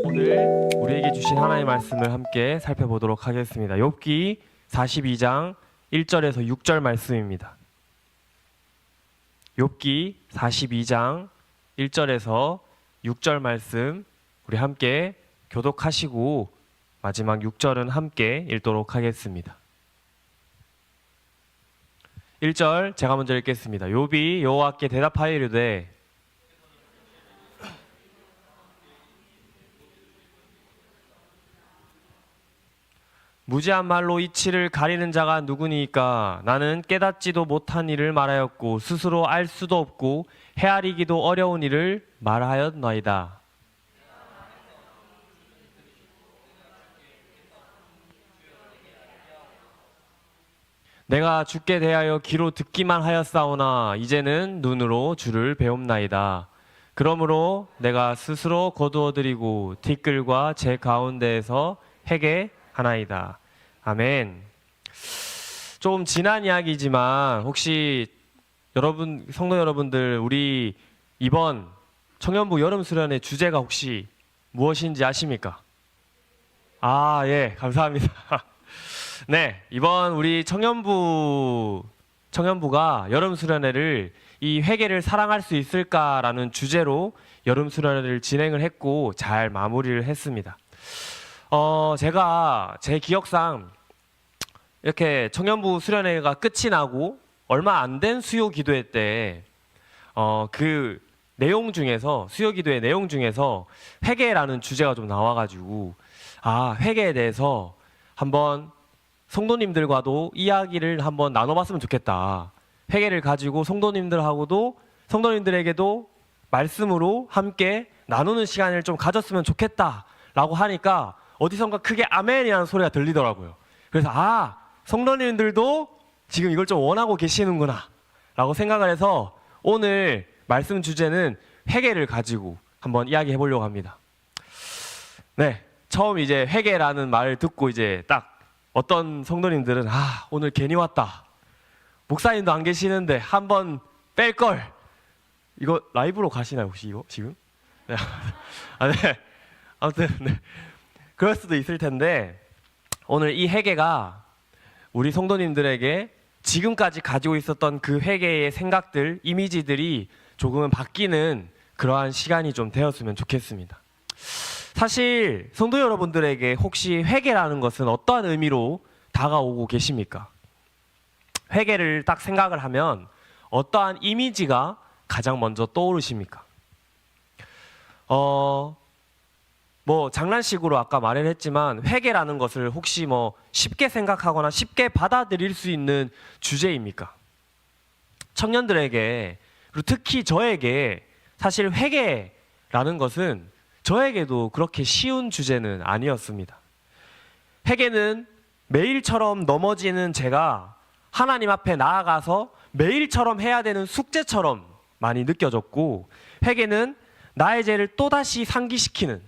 오늘 우리에게 주신 하나님의 말씀을 함께 살펴보도록 하겠습니다. 욥기 42장 1절에서 6절 말씀입니다. 욥기 42장 1절에서 6절 말씀 우리 함께 교독하시고 마지막 6절은 함께 읽도록 하겠습니다. 1절 제가 먼저 읽겠습니다. 욥이 여호와께 대답하여 이르되 무지한 말로 이치를 가리는 자가 누구니까? 나는 깨닫지도 못한 일을 말하였고 스스로 알 수도 없고 헤아리기도 어려운 일을 말하였나이다. 내가 주께 대하여 귀로 듣기만 하였사오나 이제는 눈으로 주를 배움나이다. 그러므로 내가 스스로 거두어드리고 티끌과 제 가운데에서 해계하나이다. 아멘. 좀 지난 이야기지만 혹시 여러분, 성도 여러분들, 우리 이번 청년부 여름 수련의 주제가 혹시 무엇인지 아십니까? 아, 예, 감사합니다. 네, 이번 우리 청년부가 여름 수련회를 이 회개를 사랑할 수 있을까라는 주제로 여름 수련회를 진행을 했고 잘 마무리를 했습니다. 제가 제 기억상 이렇게 청년부 수련회가 끝이 나고 얼마 안 된 수요 기도회 때 그 내용 중에서 수요 기도의 내용 중에서 회개라는 주제가 좀 나와가지고 회개에 대해서 한번 성도님들과도 이야기를 한번 나눠봤으면 좋겠다. 회개를 가지고 성도님들에게도 말씀으로 함께 나누는 시간을 좀 가졌으면 좋겠다라고 하니까 어디선가 크게 아멘이라는 소리가 들리더라고요. 그래서 성도님들도 지금 이걸 좀 원하고 계시는구나 라고 생각을 해서 오늘 말씀 주제는 회개를 가지고 한번 이야기해 보려고 합니다. 네, 처음 이제 회개라는 말을 듣고 이제 딱 어떤 성도님들은 오늘 괜히 왔다. 목사님도 안 계시는데 한번 뺄걸. 이거 라이브로 가시나요 혹시 이거 지금? 네. 네. 아무튼 네. 그럴 수도 있을 텐데 오늘 이 회개가 우리 성도님들에게 지금까지 가지고 있었던 그 회개의 생각들, 이미지들이 조금은 바뀌는 그러한 시간이 좀 되었으면 좋겠습니다. 사실 성도 여러분들에게 혹시 회개라는 것은 어떠한 의미로 다가오고 계십니까? 회개를 딱 생각을 하면 어떠한 이미지가 가장 먼저 떠오르십니까? 장난식으로 아까 말을 했지만 회개라는 것을 혹시 쉽게 생각하거나 쉽게 받아들일 수 있는 주제입니까? 청년들에게 그리고 특히 저에게 사실 회개라는 것은 저에게도 그렇게 쉬운 주제는 아니었습니다. 회개는 매일처럼 넘어지는 제가 하나님 앞에 나아가서 매일처럼 해야 되는 숙제처럼 많이 느껴졌고, 회개는 나의 죄를 또다시 상기시키는,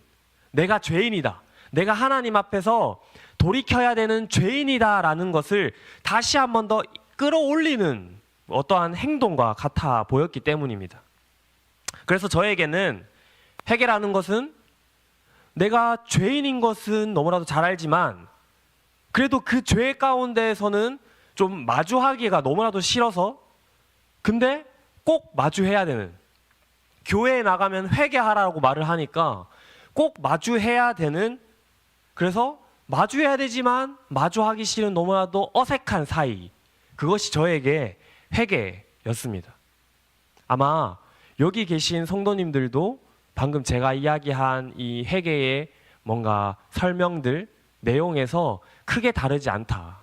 내가 죄인이다, 내가 하나님 앞에서 돌이켜야 되는 죄인이다 라는 것을 다시 한 번 더 끌어올리는 어떠한 행동과 같아 보였기 때문입니다. 그래서 저에게는 회개라는 것은 내가 죄인인 것은 너무나도 잘 알지만 그래도 그 죄 가운데에서는 좀 마주하기가 너무나도 싫어서, 근데 꼭 마주해야 되는, 교회에 나가면 회개하라고 말을 하니까 꼭 마주해야 되는, 그래서 마주해야 되지만 마주하기 싫은 너무나도 어색한 사이, 그것이 저에게 회개였습니다. 아마 여기 계신 성도님들도 방금 제가 이야기한 이 회개의 뭔가 설명들, 내용에서 크게 다르지 않다.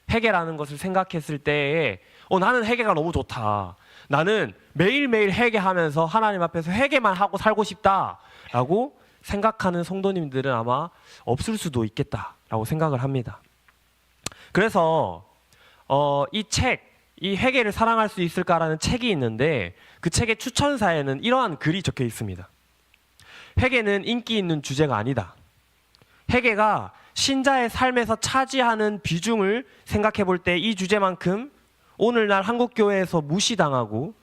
회개라는 것을 생각했을 때에 나는 회개가 너무 좋다. 나는 매일매일 회개하면서 하나님 앞에서 회개만 하고 살고 싶다라고 생각하는 성도님들은 아마 없을 수도 있겠다라고 생각을 합니다. 그래서 이 책, 이 회개를 사랑할 수 있을까라는 책이 있는데 그 책의 추천사에는 이러한 글이 적혀 있습니다. 회개는 인기 있는 주제가 아니다. 회개가 신자의 삶에서 차지하는 비중을 생각해 볼 때 이 주제만큼 오늘날 한국교회에서 무시당하고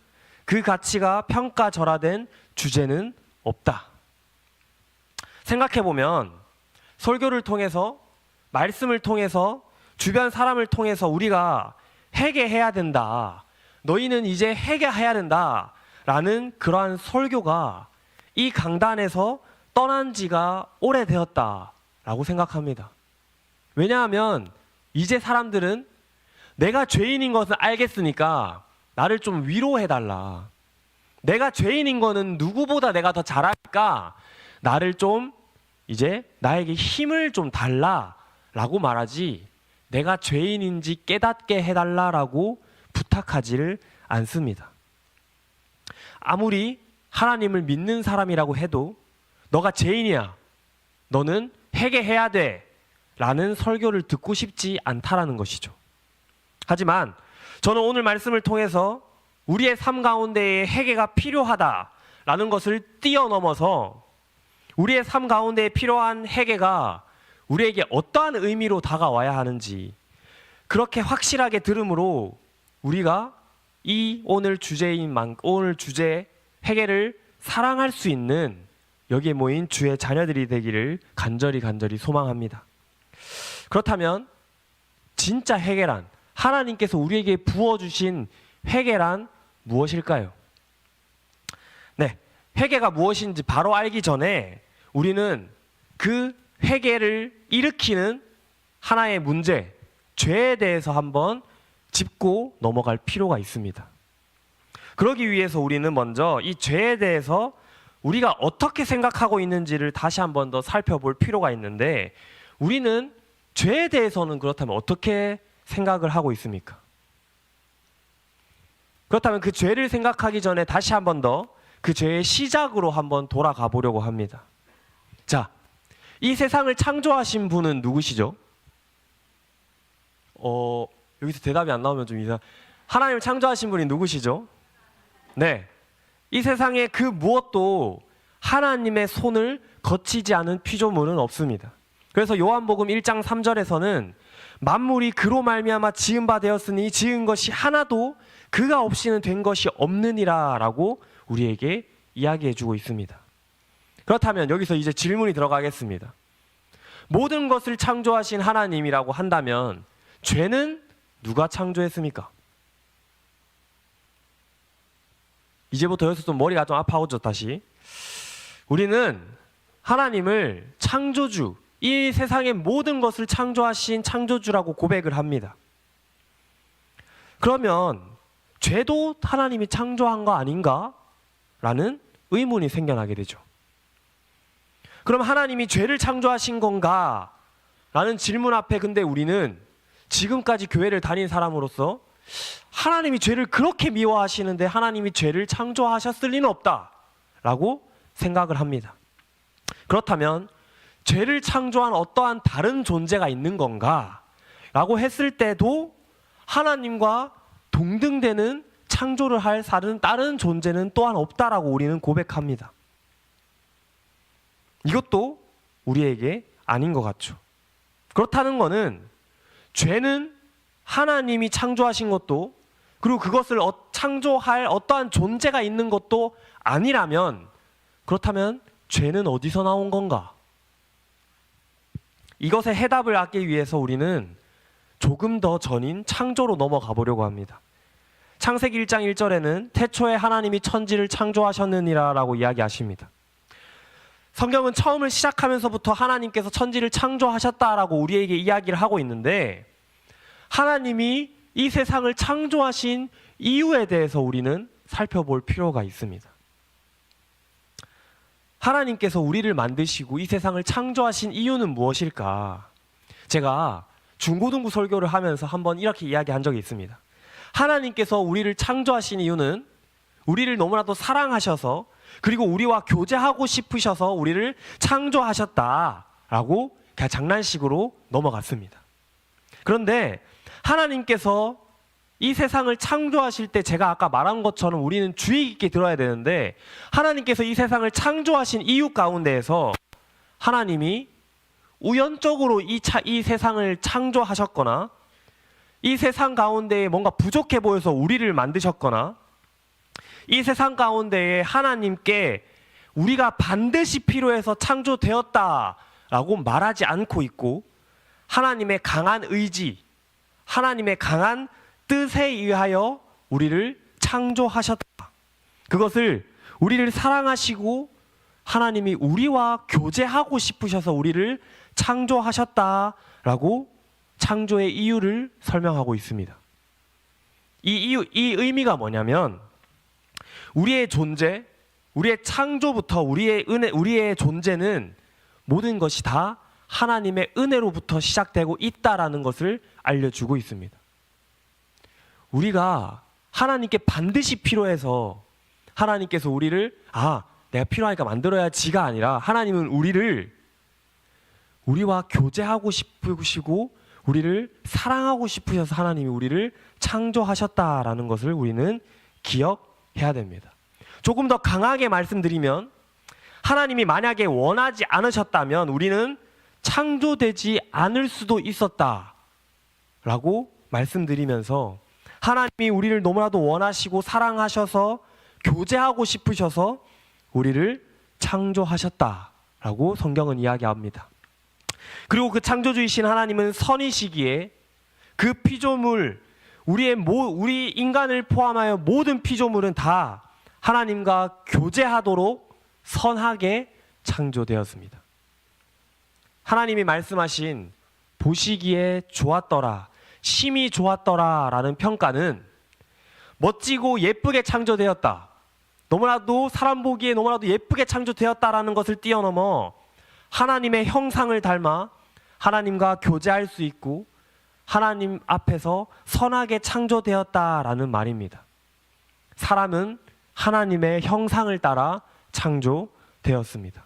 그 가치가 평가절하된 주제는 없다. 생각해보면 설교를 통해서, 말씀을 통해서, 주변 사람을 통해서 우리가 회개해야 된다, 너희는 이제 회개해야 된다 라는 그러한 설교가 이 강단에서 떠난 지가 오래되었다라고 생각합니다. 왜냐하면 이제 사람들은 내가 죄인인 것을 알겠으니까 나를 좀 위로해달라, 내가 죄인인 거는 누구보다 내가 더 잘하니까 나를 좀 이제 나에게 힘을 좀 달라라고 말하지, 내가 죄인인지 깨닫게 해달라라고 부탁하지를 않습니다. 아무리 하나님을 믿는 사람이라고 해도 너가 죄인이야, 너는 회개해야 돼 라는 설교를 듣고 싶지 않다라는 것이죠. 하지만 저는 오늘 말씀을 통해서 우리의 삶 가운데에 회개가 필요하다라는 것을 뛰어넘어서 우리의 삶 가운데에 필요한 회개가 우리에게 어떠한 의미로 다가와야 하는지 그렇게 확실하게 들음으로 우리가 이 오늘 주제 회개를 사랑할 수 있는 여기에 모인 주의 자녀들이 되기를 간절히 소망합니다. 그렇다면 진짜 회개란, 하나님께서 우리에게 부어주신 회개란 무엇일까요? 네, 회개가 무엇인지 바로 알기 전에 우리는 그 회개를 일으키는 하나의 문제, 죄에 대해서 한번 짚고 넘어갈 필요가 있습니다. 그러기 위해서 우리는 먼저 이 죄에 대해서 우리가 어떻게 생각하고 있는지를 다시 한번 더 살펴볼 필요가 있는데, 우리는 죄에 대해서는 그렇다면 어떻게 생각을 하고 있습니까? 그렇다면 그 죄를 생각하기 전에 다시 한번 더 그 죄의 시작으로 한번 돌아가 보려고 합니다. 자, 이 세상을 창조하신 분은 누구시죠? 여기서 대답이 안 나오면 좀 이상. 하나님을 창조하신 분이 누구시죠? 네, 이 세상에 그 무엇도 하나님의 손을 거치지 않은 피조물은 없습니다. 그래서 요한복음 1장 3절에서는 만물이 그로 말미암아 지은 바 되었으니 지은 것이 하나도 그가 없이는 된 것이 없느니라 라고 우리에게 이야기해 주고 있습니다. 그렇다면 여기서 이제 질문이 들어가겠습니다. 모든 것을 창조하신 하나님이라고 한다면 죄는 누가 창조했습니까? 이제부터 여기서 좀 머리가 좀 아파오죠. 다시 우리는 하나님을 창조주, 이 세상의 모든 것을 창조하신 창조주라고 고백을 합니다. 그러면 죄도 하나님이 창조한 거 아닌가? 라는 의문이 생겨나게 되죠. 그럼 하나님이 죄를 창조하신 건가? 라는 질문 앞에 근데 우리는 지금까지 교회를 다닌 사람으로서 하나님이 죄를 그렇게 미워하시는데 하나님이 죄를 창조하셨을 리는 없다 라고 생각을 합니다. 그렇다면 죄를 창조한 어떠한 다른 존재가 있는 건가? 라고 했을 때도 하나님과 동등되는 창조를 할 다른 존재는 또한 없다라고 우리는 고백합니다. 이것도 우리에게 아닌 것 같죠. 그렇다는 것은 죄는 하나님이 창조하신 것도, 그리고 그것을 창조할 어떠한 존재가 있는 것도 아니라면, 그렇다면 죄는 어디서 나온 건가? 이것의 해답을 얻기 위해서 우리는 조금 더 전인 창조로 넘어가 보려고 합니다. 창세기 1장 1절에는 태초에 하나님이 천지를 창조하셨느니라 라고 이야기하십니다. 성경은 처음을 시작하면서부터 하나님께서 천지를 창조하셨다라고 우리에게 이야기를 하고 있는데, 하나님이 이 세상을 창조하신 이유에 대해서 우리는 살펴볼 필요가 있습니다. 하나님께서 우리를 만드시고 이 세상을 창조하신 이유는 무엇일까? 제가 중고등부 설교를 하면서 한번 이렇게 이야기한 적이 있습니다. 하나님께서 우리를 창조하신 이유는 우리를 너무나도 사랑하셔서, 그리고 우리와 교제하고 싶으셔서 우리를 창조하셨다라고 그냥 장난식으로 넘어갔습니다. 그런데 하나님께서 이 세상을 창조하실 때 제가 아까 말한 것처럼 우리는 주의 깊게 들어야 되는데, 하나님께서 이 세상을 창조하신 이유 가운데에서 하나님이 우연적으로 이 세상을 창조하셨거나, 이 세상 가운데에 뭔가 부족해 보여서 우리를 만드셨거나, 이 세상 가운데에 하나님께 우리가 반드시 필요해서 창조되었다라고 말하지 않고 있고, 하나님의 강한 의지, 하나님의 강한 뜻에 의하여 우리를 창조하셨다. 그것을 우리를 사랑하시고 하나님이 우리와 교제하고 싶으셔서 우리를 창조하셨다라고 창조의 이유를 설명하고 있습니다. 이 의미가 뭐냐면, 우리의 존재, 우리의 창조부터 우리의 존재는 모든 것이 다 하나님의 은혜로부터 시작되고 있다라는 것을 알려주고 있습니다. 우리가 하나님께 반드시 필요해서 하나님께서 우리를 내가 필요하니까 만들어야지가 아니라, 하나님은 우리와 교제하고 싶으시고 우리를 사랑하고 싶으셔서 하나님이 우리를 창조하셨다라는 것을 우리는 기억해야 됩니다. 조금 더 강하게 말씀드리면, 하나님이 만약에 원하지 않으셨다면 우리는 창조되지 않을 수도 있었다라고 말씀드리면서, 하나님이 우리를 너무나도 원하시고 사랑하셔서 교제하고 싶으셔서 우리를 창조하셨다라고 성경은 이야기합니다. 그리고 그 창조주이신 하나님은 선이시기에 그 피조물, 우리 인간을 포함하여 모든 피조물은 다 하나님과 교제하도록 선하게 창조되었습니다. 하나님이 말씀하신 보시기에 좋았더라, 심히 좋았더라 라는 평가는 멋지고 예쁘게 창조되었다, 너무나도 사람 보기에 너무나도 예쁘게 창조되었다라는 것을 뛰어넘어 하나님의 형상을 닮아 하나님과 교제할 수 있고 하나님 앞에서 선하게 창조되었다라는 말입니다. 사람은 하나님의 형상을 따라 창조되었습니다.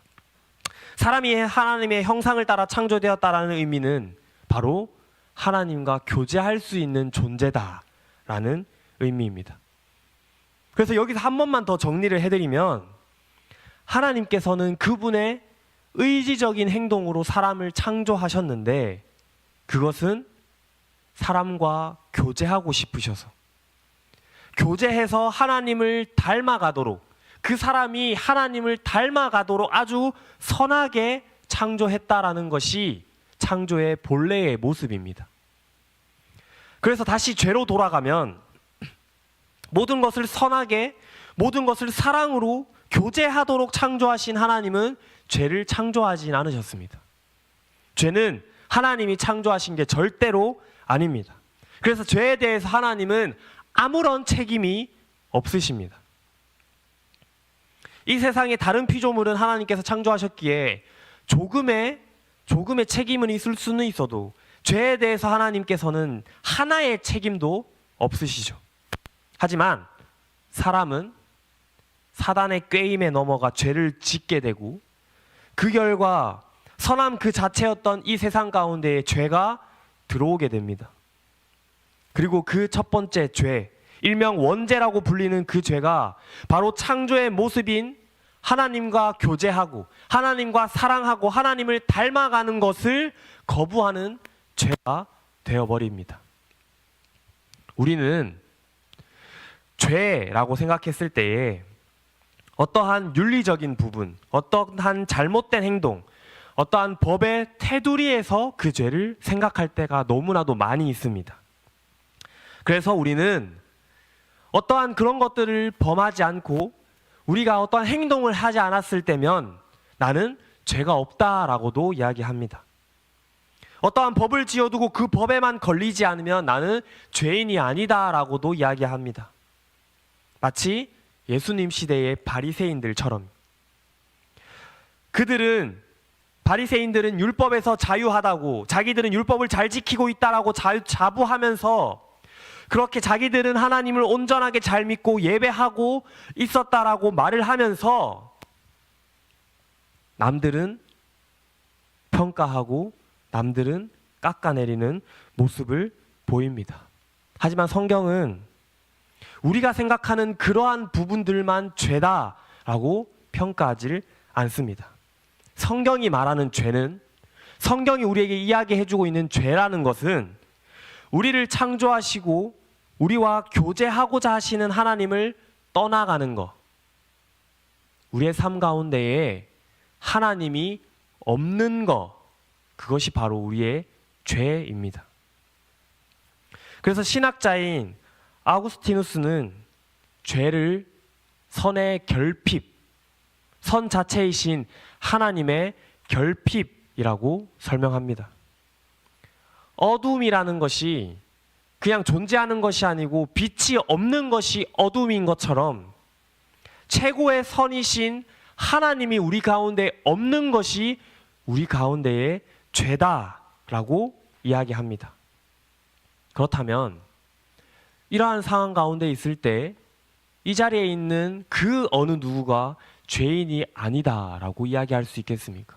사람이 하나님의 형상을 따라 창조되었다라는 의미는 바로 하나님과 교제할 수 있는 존재다라는 의미입니다. 그래서 여기서 한 번만 더 정리를 해드리면, 하나님께서는 그분의 의지적인 행동으로 사람을 창조하셨는데, 그것은 사람과 교제하고 싶으셔서, 교제해서 하나님을 닮아가도록, 그 사람이 하나님을 닮아가도록 아주 선하게 창조했다라는 것이 창조의 본래의 모습입니다. 그래서 다시 죄로 돌아가면, 모든 것을 선하게, 모든 것을 사랑으로 교제하도록 창조하신 하나님은 죄를 창조하진 않으셨습니다. 죄는 하나님이 창조하신 게 절대로 아닙니다. 그래서 죄에 대해서 하나님은 아무런 책임이 없으십니다. 이 세상의 다른 피조물은 하나님께서 창조하셨기에 조금의 책임은 있을 수는 있어도, 죄에 대해서 하나님께서는 하나의 책임도 없으시죠. 하지만 사람은 사단의 꾀임에 넘어가 죄를 짓게 되고, 그 결과 선함 그 자체였던 이 세상 가운데에 죄가 들어오게 됩니다. 그리고 그 첫 번째 죄, 일명 원죄라고 불리는 그 죄가 바로 창조의 모습인 하나님과 교제하고 하나님과 사랑하고 하나님을 닮아가는 것을 거부하는 죄가 되어버립니다. 우리는 죄라고 생각했을 때에 어떠한 윤리적인 부분, 어떠한 잘못된 행동, 어떠한 법의 테두리에서 그 죄를 생각할 때가 너무나도 많이 있습니다. 그래서 우리는 어떠한 그런 것들을 범하지 않고 우리가 어떠한 행동을 하지 않았을 때면 나는 죄가 없다라고도 이야기합니다. 어떠한 법을 지어두고 그 법에만 걸리지 않으면 나는 죄인이 아니다라고도 이야기합니다. 마치 예수님 시대의 바리새인들처럼. 바리새인들은 율법에서 자유하다고, 자기들은 율법을 잘 지키고 있다라고 자부하면서 그렇게 자기들은 하나님을 온전하게 잘 믿고 예배하고 있었다라고 말을 하면서 남들은 평가하고 남들은 깎아내리는 모습을 보입니다. 하지만 성경은 우리가 생각하는 그러한 부분들만 죄다라고 평가하지 않습니다. 성경이 말하는 죄는, 성경이 우리에게 이야기해주고 있는 죄라는 것은 우리를 창조하시고 우리와 교제하고자 하시는 하나님을 떠나가는 것, 우리의 삶 가운데에 하나님이 없는 것, 그것이 바로 우리의 죄입니다. 그래서 신학자인 아우구스티누스는 죄를 선의 결핍, 선 자체이신 하나님의 결핍이라고 설명합니다. 어둠이라는 것이 그냥 존재하는 것이 아니고 빛이 없는 것이 어둠인 것처럼 최고의 선이신 하나님이 우리 가운데 없는 것이 우리 가운데의 죄다라고 이야기합니다. 그렇다면 이러한 상황 가운데 있을 때 이 자리에 있는 그 어느 누구가 죄인이 아니다라고 이야기할 수 있겠습니까?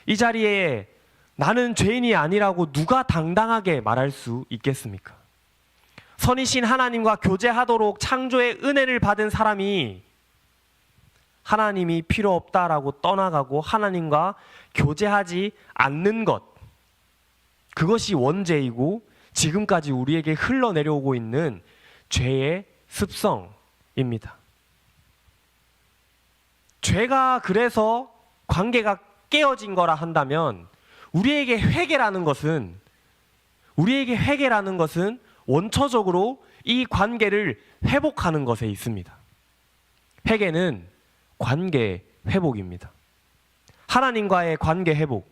이 자리에 나는 죄인이 아니라고 누가 당당하게 말할 수 있겠습니까? 선이신 하나님과 교제하도록 창조의 은혜를 받은 사람이 하나님이 필요 없다라고 떠나가고 하나님과 교제하지 않는 것, 그것이 원죄이고 지금까지 우리에게 흘러내려오고 있는 죄의 습성입니다. 죄가 그래서 관계가 깨어진 거라 한다면 우리에게 회개라는 것은 원초적으로 이 관계를 회복하는 것에 있습니다. 회개는 관계 회복입니다. 하나님과의 관계 회복.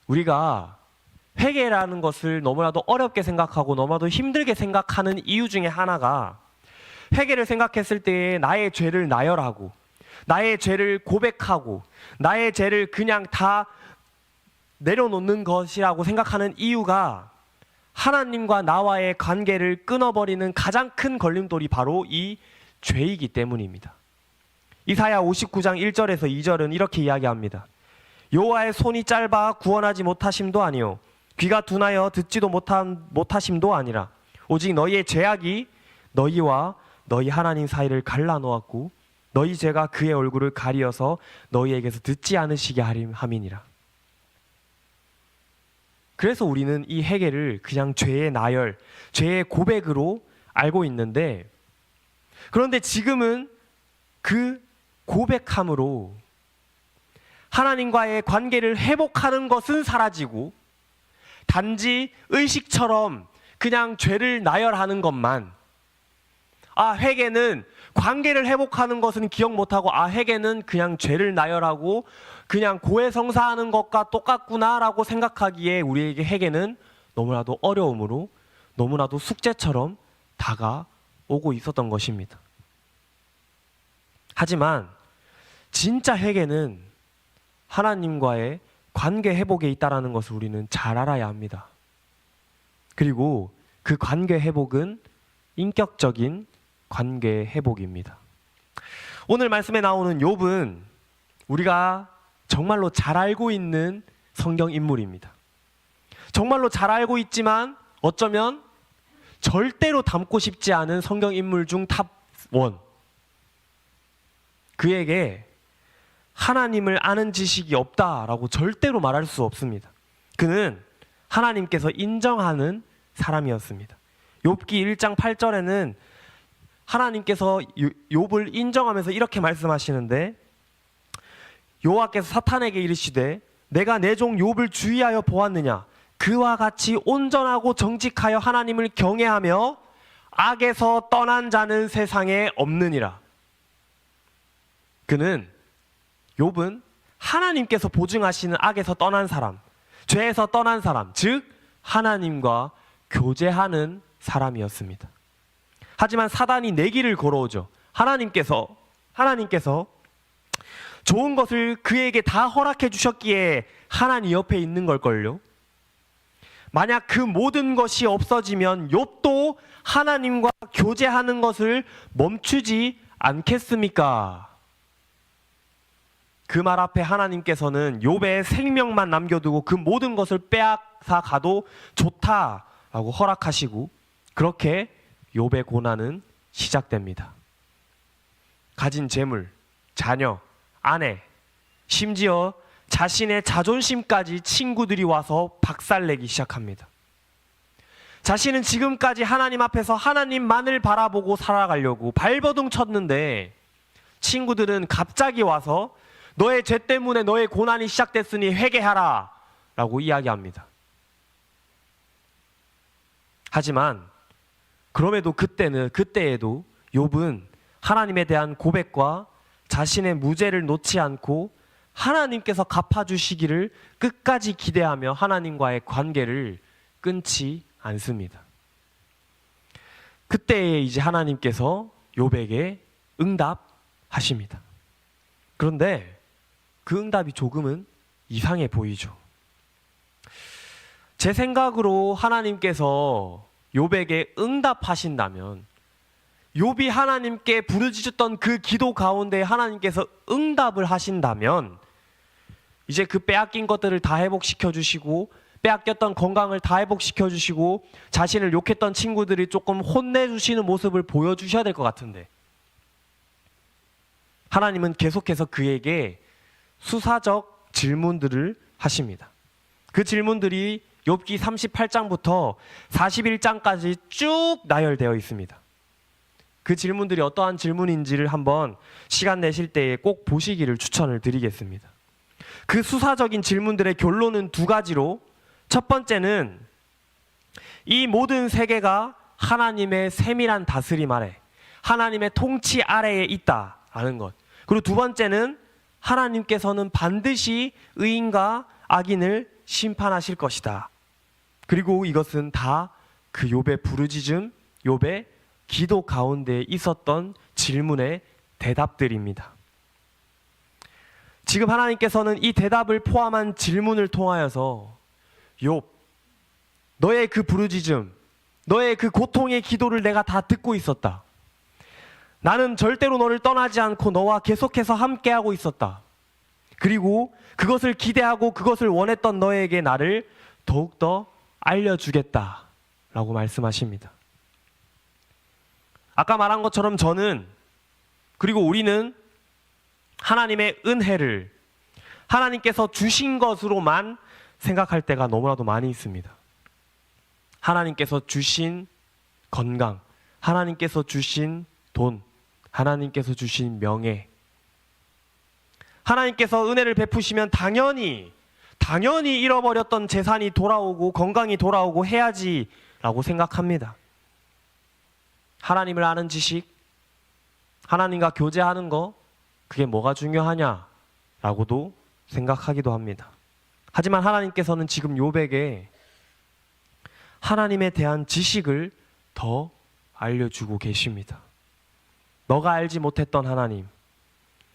우리가 회개라는 것을 너무나도 어렵게 생각하고 너무나도 힘들게 생각하는 이유 중에 하나가 회개를 생각했을 때 나의 죄를 나열하고 나의 죄를 고백하고 나의 죄를 그냥 다 내려놓는 것이라고 생각하는 이유가 하나님과 나와의 관계를 끊어버리는 가장 큰 걸림돌이 바로 이 죄이기 때문입니다. 이사야 59장 1절에서 2절은 이렇게 이야기합니다. 여호와의 손이 짧아 구원하지 못하심도 아니요 귀가 둔하여 듣지도 못하심도 아니라 오직 너희의 죄악이 너희와 너희 하나님 사이를 갈라놓았고 너희 죄가 그의 얼굴을 가리어서 너희에게서 듣지 않으시게 함이니라. 그래서 우리는 이 회개를 그냥 죄의 나열, 죄의 고백으로 알고 있는데, 그런데 지금은 그 고백함으로 하나님과의 관계를 회복하는 것은 사라지고 단지 의식처럼 그냥 죄를 나열하는 것만, 회개는 관계를 회복하는 것은 기억 못하고 회개는 그냥 죄를 나열하고 그냥 고해성사하는 것과 똑같구나라고 생각하기에 우리에게 회개는 너무나도 어려움으로 너무나도 숙제처럼 다가오고 있었던 것입니다. 하지만 진짜 회개는 하나님과의 관계 회복에 있다는 것을 우리는 잘 알아야 합니다. 그리고 그 관계 회복은 인격적인 관계 회복입니다. 오늘 말씀에 나오는 욥은 우리가 정말로 잘 알고 있는 성경 인물입니다. 정말로 잘 알고 있지만 어쩌면 절대로 닮고 싶지 않은 성경 인물 중 탑 1. 그에게 하나님을 아는 지식이 없다라고 절대로 말할 수 없습니다. 그는 하나님께서 인정하는 사람이었습니다. 욥기 1장 8절에는 하나님께서 욥을 인정하면서 이렇게 말씀하시는데, 여호와께서 사탄에게 이르시되 내가 내 종 욥을 주의하여 보았느냐, 그와 같이 온전하고 정직하여 하나님을 경외하며 악에서 떠난 자는 세상에 없느니라. 그는 욥은 하나님께서 보증하시는 악에서 떠난 사람, 죄에서 떠난 사람, 즉 하나님과 교제하는 사람이었습니다. 하지만 사단이 내기를 걸어오죠. 하나님께서 좋은 것을 그에게 다 허락해 주셨기에 하나님 옆에 있는 걸걸요. 만약 그 모든 것이 없어지면 욥도 하나님과 교제하는 것을 멈추지 않겠습니까? 그 말 앞에 하나님께서는 욥의 생명만 남겨두고 그 모든 것을 빼앗아 가도 좋다라고 허락하시고, 그렇게 욥의 고난은 시작됩니다. 가진 재물, 자녀, 아내, 심지어 자신의 자존심까지 친구들이 와서 박살내기 시작합니다. 자신은 지금까지 하나님 앞에서 하나님만을 바라보고 살아가려고 발버둥 쳤는데 친구들은 갑자기 와서 너의 죄 때문에 너의 고난이 시작됐으니 회개하라 라고 이야기합니다. 하지만 그럼에도 그때에도 욥은 하나님에 대한 고백과 자신의 무죄를 놓지 않고 하나님께서 갚아주시기를 끝까지 기대하며 하나님과의 관계를 끊지 않습니다. 그때에 이제 하나님께서 욥에게 응답하십니다. 그런데 그 응답이 조금은 이상해 보이죠. 제 생각으로 하나님께서 욥에게 응답하신다면 욥이 하나님께 부르짖었던 그 기도 가운데 하나님께서 응답을 하신다면 이제 그 빼앗긴 것들을 다 회복시켜 주시고 빼앗겼던 건강을 다 회복시켜 주시고 자신을 욕했던 친구들이 조금 혼내주시는 모습을 보여주셔야 될 것 같은데 하나님은 계속해서 그에게 수사적 질문들을 하십니다. 그 질문들이 욥기 38장부터 41장까지 쭉 나열되어 있습니다. 그 질문들이 어떠한 질문인지를 한번 시간 내실 때에 꼭 보시기를 추천을 드리겠습니다. 그 수사적인 질문들의 결론은 두 가지로, 첫 번째는 이 모든 세계가 하나님의 세밀한 다스림 아래, 하나님의 통치 아래에 있다라는 것. 그리고 두 번째는 하나님께서는 반드시 의인과 악인을 심판하실 것이다. 그리고 이것은 다 그 욥의 부르짖음, 욥의 기도 가운데 있었던 질문의 대답들입니다. 지금 하나님께서는 이 대답을 포함한 질문을 통하여서 욥, 너의 그 부르짖음, 너의 그 고통의 기도를 내가 다 듣고 있었다. 나는 절대로 너를 떠나지 않고 너와 계속해서 함께하고 있었다. 그리고 그것을 기대하고 그것을 원했던 너에게 나를 더욱더 알려주겠다 라고 말씀하십니다. 아까 말한 것처럼 저는, 그리고 우리는 하나님의 은혜를 하나님께서 주신 것으로만 생각할 때가 너무나도 많이 있습니다. 하나님께서 주신 건강, 하나님께서 주신 돈, 하나님께서 주신 명예, 하나님께서 은혜를 베푸시면 당연히 잃어버렸던 재산이 돌아오고 건강이 돌아오고 해야지 라고 생각합니다. 하나님을 아는 지식, 하나님과 교제하는 거, 그게 뭐가 중요하냐 라고도 생각하기도 합니다. 하지만 하나님께서는 지금 욥에게 하나님에 대한 지식을 더 알려주고 계십니다. 너가 알지 못했던 하나님,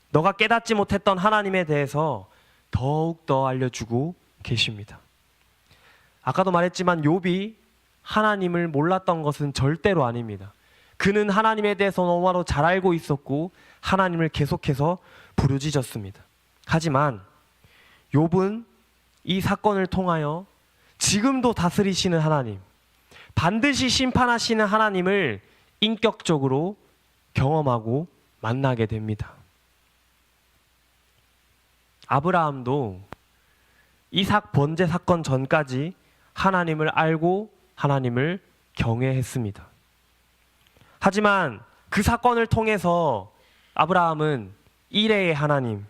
너가 깨닫지 못했던 하나님에 대해서 더욱더 알려주고 계십니다. 아까도 말했지만 욥이 하나님을 몰랐던 것은 절대로 아닙니다. 그는 하나님에 대해서 너무나도 잘 알고 있었고 하나님을 계속해서 부르짖었습니다. 하지만 욥은 이 사건을 통하여 지금도 다스리시는 하나님, 반드시 심판하시는 하나님을 인격적으로 경험하고 만나게 됩니다. 아브라함도 이삭 번제 사건 전까지 하나님을 알고 하나님을 경외했습니다. 하지만 그 사건을 통해서 아브라함은 이레의 하나님,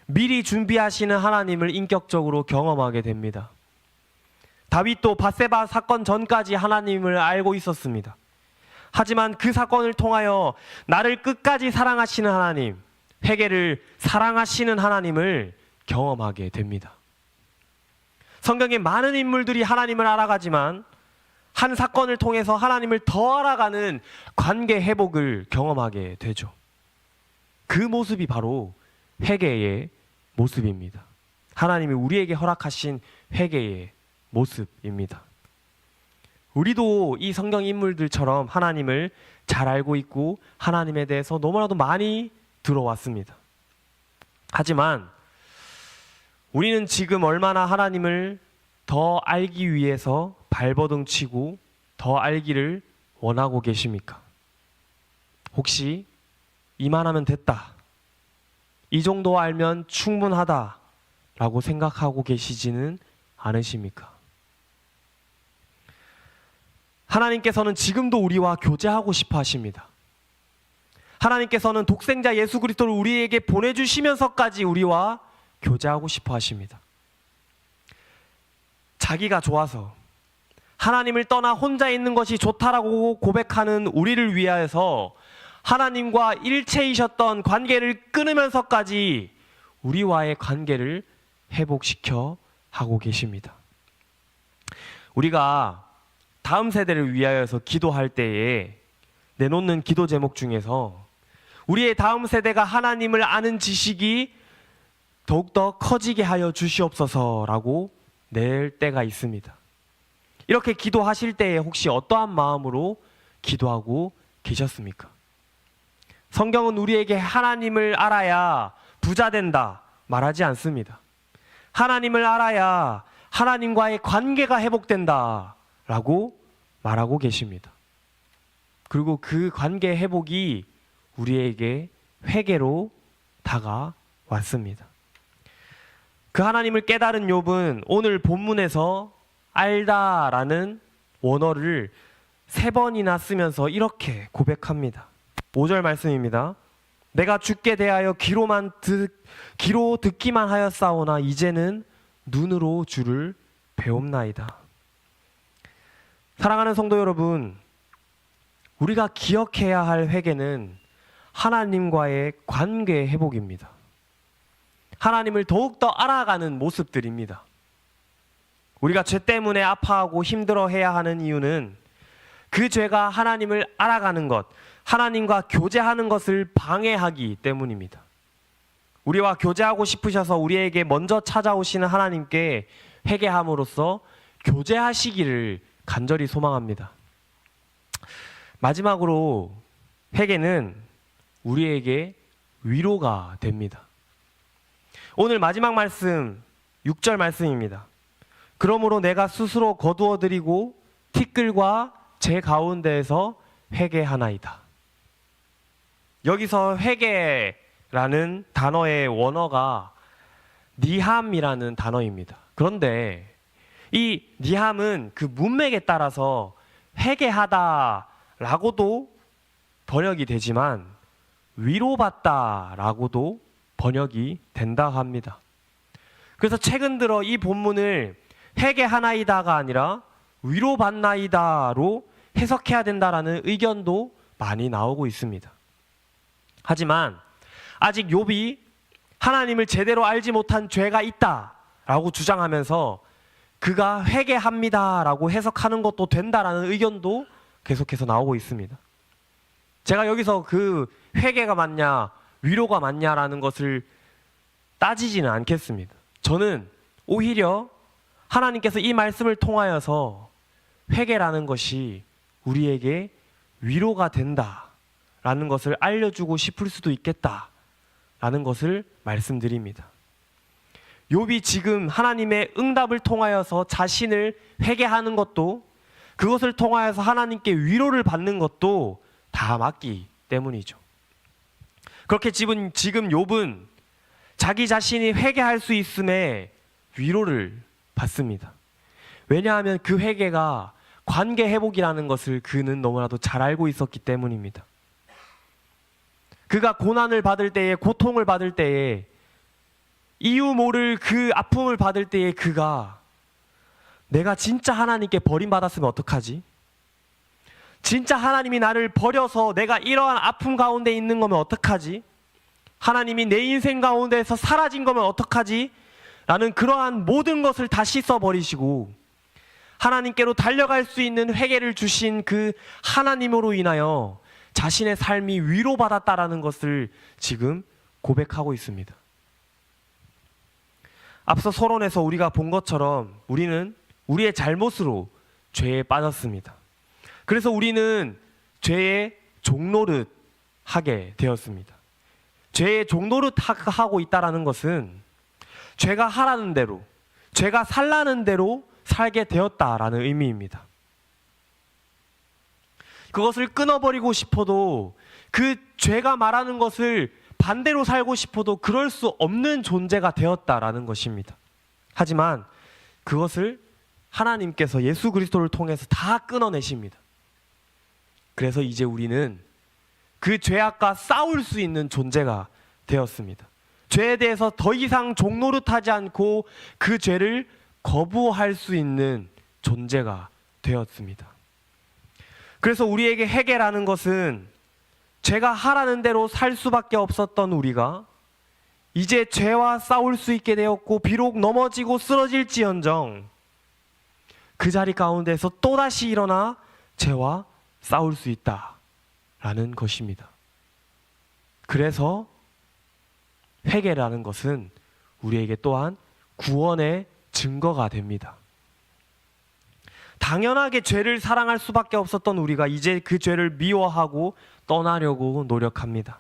미리 준비하시는 하나님을 인격적으로 경험하게 됩니다. 다윗도 밧세바 사건 전까지 하나님을 알고 있었습니다. 하지만 그 사건을 통하여 나를 끝까지 사랑하시는 하나님, 회개를 사랑하시는 하나님을 경험하게 됩니다. 성경에 많은 인물들이 하나님을 알아가지만 한 사건을 통해서 하나님을 더 알아가는 관계 회복을 경험하게 되죠. 그 모습이 바로 회개의 모습입니다. 하나님이 우리에게 허락하신 회개의 모습입니다. 우리도 이 성경 인물들처럼 하나님을 잘 알고 있고 하나님에 대해서 너무나도 많이 들어왔습니다. 하지만 우리는 지금 얼마나 하나님을 더 알기 위해서 발버둥 치고 더 알기를 원하고 계십니까? 혹시 이만하면 됐다, 이 정도 알면 충분하다 라고 생각하고 계시지는 않으십니까? 하나님께서는 지금도 우리와 교제하고 싶어 하십니다. 하나님께서는 독생자 예수 그리스도를 우리에게 보내주시면서까지 우리와 교제하고 싶어 하십니다. 자기가 좋아서 하나님을 떠나 혼자 있는 것이 좋다라고 고백하는 우리를 위하여서 하나님과 일체이셨던 관계를 끊으면서까지 우리와의 관계를 회복시켜 하고 계십니다. 우리가 다음 세대를 위하여서 기도할 때에 내놓는 기도 제목 중에서 우리의 다음 세대가 하나님을 아는 지식이 더욱더 커지게 하여 주시옵소서라고 낼 때가 있습니다. 이렇게 기도하실 때에 혹시 어떠한 마음으로 기도하고 계셨습니까? 성경은 우리에게 하나님을 알아야 부자 된다 말하지 않습니다. 하나님을 알아야 하나님과의 관계가 회복된다 라고 말하고 계십니다. 그리고 그 관계 회복이 우리에게 회개로 다가왔습니다. 그 하나님을 깨달은 욥은 오늘 본문에서 알다라는 원어를 3번이나 쓰면서 이렇게 고백합니다. 5절 말씀입니다. 내가 주께 대하여 귀로 듣기만 하였사오나 이제는 눈으로 주를 배움나이다. 사랑하는 성도 여러분, 우리가 기억해야 할 회개는 하나님과의 관계 회복입니다. 하나님을 더욱더 알아가는 모습들입니다. 우리가 죄 때문에 아파하고 힘들어해야 하는 이유는 그 죄가 하나님을 알아가는 것, 하나님과 교제하는 것을 방해하기 때문입니다. 우리와 교제하고 싶으셔서 우리에게 먼저 찾아오시는 하나님께 회개함으로써 교제하시기를 간절히 소망합니다. 마지막으로 회개는 우리에게 위로가 됩니다. 오늘 마지막 말씀 6절 말씀입니다. 그러므로 내가 스스로 거두어드리고 티끌과 제 가운데에서 회개하나이다. 여기서 회개라는 단어의 원어가 니함이라는 단어입니다. 그런데 이 니함은 그 문맥에 따라서 회개하다라고도 번역이 되지만 위로받다라고도 번역이 된다 합니다. 그래서 최근 들어 이 본문을 회개하나이다가 아니라 위로받나이다로 해석해야 된다라는 의견도 많이 나오고 있습니다. 하지만 아직 욥이 하나님을 제대로 알지 못한 죄가 있다라고 주장하면서 그가 회개합니다라고 해석하는 것도 된다라는 의견도 계속해서 나오고 있습니다. 제가 여기서 그 회개가 맞냐 위로가 맞냐라는 것을 따지지는 않겠습니다. 저는 오히려 하나님께서 이 말씀을 통하여서 회개라는 것이 우리에게 위로가 된다라는 것을 알려주고 싶을 수도 있겠다라는 것을 말씀드립니다. 욥이 지금 하나님의 응답을 통하여서 자신을 회개하는 것도 그것을 통하여서 하나님께 위로를 받는 것도 다 맞기 때문이죠. 그렇게 지금 욥은 자기 자신이 회개할 수 있음에 위로를 받습니다. 왜냐하면 그 회개가 관계 회복이라는 것을 그는 너무나도 잘 알고 있었기 때문입니다. 그가 고난을 받을 때에, 고통을 받을 때에, 이유 모를 그 아픔을 받을 때에 그가 내가 진짜 하나님께 버림받았으면 어떡하지? 진짜 하나님이 나를 버려서 내가 이러한 아픔 가운데 있는 거면 어떡하지? 하나님이 내 인생 가운데서 사라진 거면 어떡하지? 라는 그러한 모든 것을 다 씻어버리시고 하나님께로 달려갈 수 있는 회개를 주신 그 하나님으로 인하여 자신의 삶이 위로받았다라는 것을 지금 고백하고 있습니다. 앞서 서론에서 우리가 본 것처럼 우리는 우리의 잘못으로 죄에 빠졌습니다. 그래서 우리는 죄의 종노릇 하게 되었습니다. 죄의 종노릇 하고 있다는 것은 죄가 하라는 대로, 죄가 살라는 대로 살게 되었다라는 의미입니다. 그것을 끊어버리고 싶어도, 그 죄가 말하는 것을 반대로 살고 싶어도 그럴 수 없는 존재가 되었다라는 것입니다. 하지만 그것을 하나님께서 예수 그리스도를 통해서 다 끊어내십니다. 그래서 이제 우리는 그 죄악과 싸울 수 있는 존재가 되었습니다. 죄에 대해서 더 이상 종노릇하지 않고 그 죄를 거부할 수 있는 존재가 되었습니다. 그래서 우리에게 회개라는 것은 죄가 하라는 대로 살 수밖에 없었던 우리가 이제 죄와 싸울 수 있게 되었고, 비록 넘어지고 쓰러질지언정 그 자리 가운데서 또다시 일어나 죄와 싸울 수 있다라는 것입니다. 그래서 회개라는 것은 우리에게 또한 구원의 증거가 됩니다. 당연하게 죄를 사랑할 수밖에 없었던 우리가 이제 그 죄를 미워하고 떠나려고 노력합니다.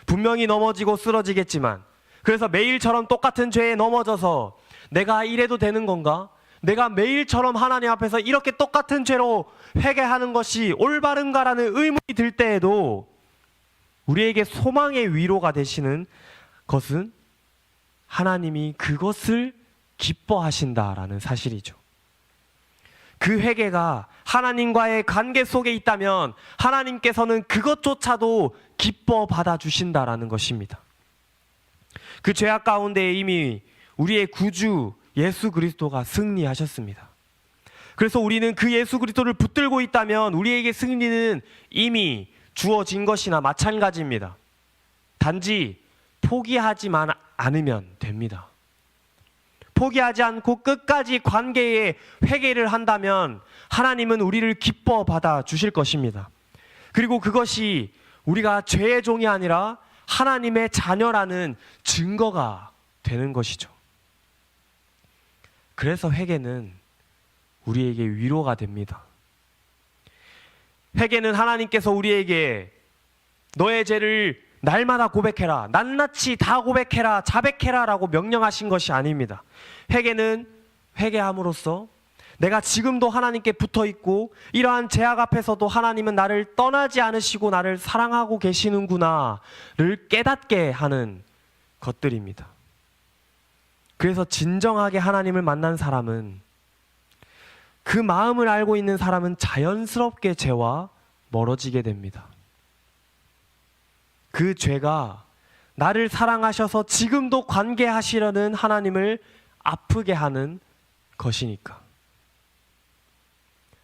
분명히 넘어지고 쓰러지겠지만, 그래서 매일처럼 똑같은 죄에 넘어져서 내가 이래도 되는 건가? 내가 매일처럼 하나님 앞에서 이렇게 똑같은 죄로 회개하는 것이 올바른가라는 의문이 들 때에도 우리에게 소망의 위로가 되시는 것은 하나님이 그것을 기뻐하신다라는 사실이죠. 그 회개가 하나님과의 관계 속에 있다면 하나님께서는 그것조차도 기뻐 받아주신다라는 것입니다. 그 죄악 가운데 이미 우리의 구주 예수 그리스도가 승리하셨습니다. 그래서 우리는 그 예수 그리스도를 붙들고 있다면 우리에게 승리는 이미 주어진 것이나 마찬가지입니다. 단지 포기하지만 않으면 됩니다. 포기하지 않고 끝까지 관계에 회개를 한다면 하나님은 우리를 기뻐 받아 주실 것입니다. 그리고 그것이 우리가 죄의 종이 아니라 하나님의 자녀라는 증거가 되는 것이죠. 그래서 회개는 우리에게 위로가 됩니다. 회개는 하나님께서 우리에게 너의 죄를 날마다 고백해라, 낱낱이 다 고백해라, 자백해라 라고 명령하신 것이 아닙니다. 회개는 회개함으로써 내가 지금도 하나님께 붙어있고 이러한 죄악 앞에서도 하나님은 나를 떠나지 않으시고 나를 사랑하고 계시는구나를 깨닫게 하는 것들입니다. 그래서 진정하게 하나님을 만난 사람은, 그 마음을 알고 있는 사람은 자연스럽게 죄와 멀어지게 됩니다. 그 죄가 나를 사랑하셔서 지금도 관계하시려는 하나님을 아프게 하는 것이니까.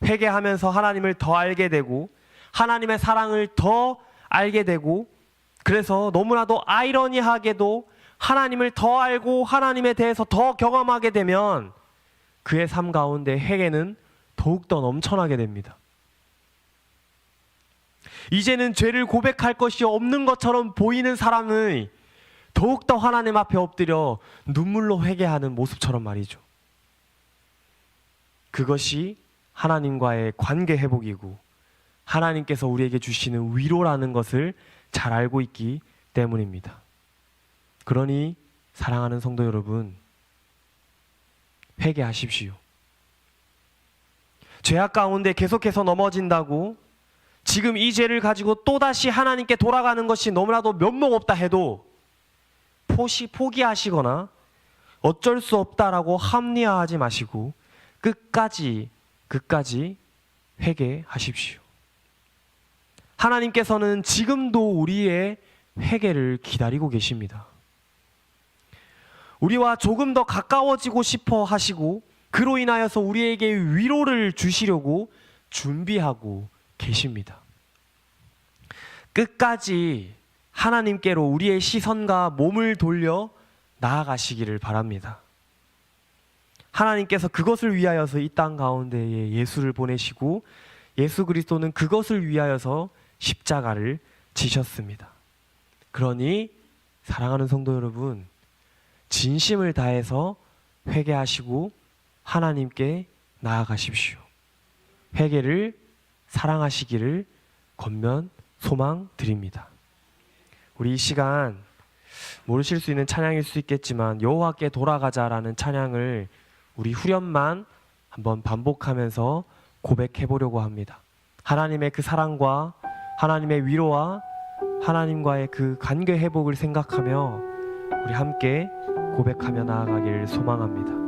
회개하면서 하나님을 더 알게 되고 하나님의 사랑을 더 알게 되고, 그래서 너무나도 아이러니하게도 하나님을 더 알고 하나님에 대해서 더 경험하게 되면 그의 삶 가운데 회개는 더욱더 넘쳐나게 됩니다. 이제는 죄를 고백할 것이 없는 것처럼 보이는 사람의 더욱더 하나님 앞에 엎드려 눈물로 회개하는 모습처럼 말이죠. 그것이 하나님과의 관계 회복이고 하나님께서 우리에게 주시는 위로라는 것을 잘 알고 있기 때문입니다. 그러니 사랑하는 성도 여러분, 회개하십시오. 죄악 가운데 계속해서 넘어진다고 지금 이 죄를 가지고 또다시 하나님께 돌아가는 것이 너무나도 면목없다 해도 포기하시거나 어쩔 수 없다라고 합리화하지 마시고 끝까지 회개하십시오. 하나님께서는 지금도 우리의 회개를 기다리고 계십니다. 우리와 조금 더 가까워지고 싶어 하시고 그로 인하여서 우리에게 위로를 주시려고 준비하고 계십니다. 끝까지 하나님께로 우리의 시선과 몸을 돌려 나아가시기를 바랍니다. 하나님께서 그것을 위하여서 이 땅 가운데에 예수를 보내시고 예수 그리스도는 그것을 위하여서 십자가를 지셨습니다. 그러니 사랑하는 성도 여러분, 진심을 다해서 회개하시고 하나님께 나아가십시오. 회개를 사랑하시기를 권면 소망드립니다. 우리 이 시간 모르실 수 있는 찬양일 수 있겠지만 여호와께 돌아가자라는 찬양을 우리 후렴만 한번 반복하면서 고백해 보려고 합니다. 하나님의 그 사랑과 하나님의 위로와 하나님과의 그 관계 회복을 생각하며 우리 함께 고백하며 나아가기를 소망합니다.